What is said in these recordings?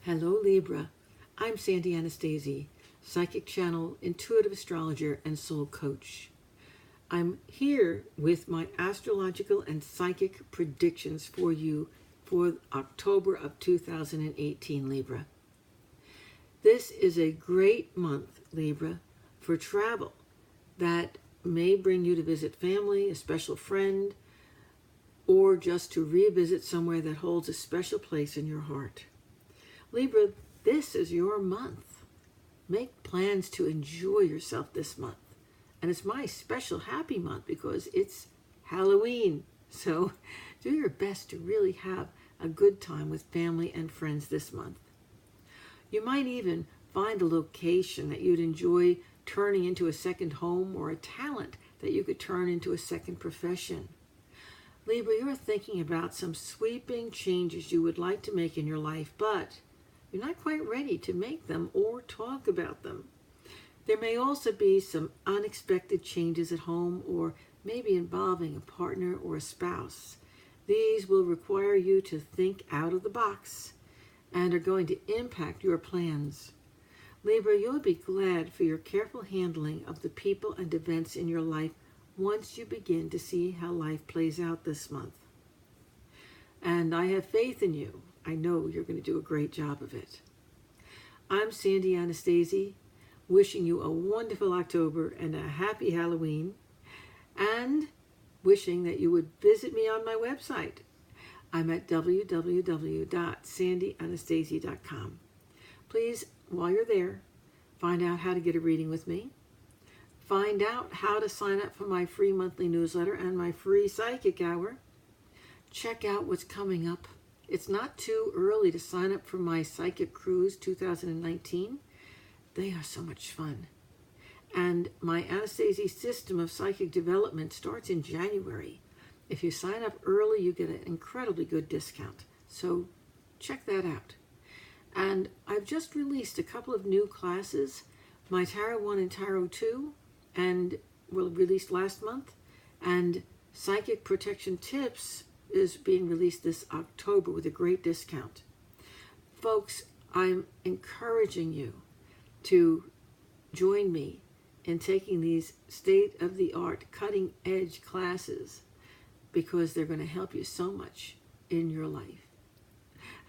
Hello Libra, I'm Sandy Anastasi, psychic channel, intuitive astrologer, and soul coach. I'm here with my astrological and psychic predictions for you for October of 2018, Libra. This is a great month, Libra, for travel that may bring you to visit family, a special friend, or just to revisit somewhere that holds a special place in your heart. Libra, this is your month. Make plans to enjoy yourself this month. And it's my special happy month because it's Halloween. So do your best to really have a good time with family and friends this month. You might even find a location that you'd enjoy turning into a second home, or a talent that you could turn into a second profession. Libra, you're thinking about some sweeping changes you would like to make in your life, but you're not quite ready to make them or talk about them. There may also be some unexpected changes at home, or maybe involving a partner or a spouse. These will require you to think out of the box and are going to impact your plans. Libra, you'll be glad for your careful handling of the people and events in your life once you begin to see how life plays out this month. And I have faith in you. I know you're going to do a great job of it. I'm Sandy Anastasi, wishing you a wonderful October and a happy Halloween, and wishing that you would visit me on my website. I'm at www.sandyanastasi.com. Please, while you're there, find out how to get a reading with me. Find out how to sign up for my free monthly newsletter and my free psychic hour. Check out what's coming up. It's not too early to sign up for my Psychic Cruise 2019. They are so much fun. And my Anastasi system of psychic development starts in January. If you sign up early, you get an incredibly good discount. So check that out. And I've just released a couple of new classes, my Tarot 1 and Tarot 2, and were released last month, and Psychic Protection Tips is being released this October with a great discount. Folks, I'm encouraging you to join me in taking these state-of-the-art, cutting-edge classes because they're going to help you so much in your life.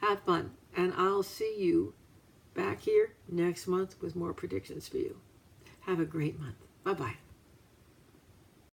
Have fun, and I'll see you back here next month with more predictions for you. Have a great month. Bye-bye.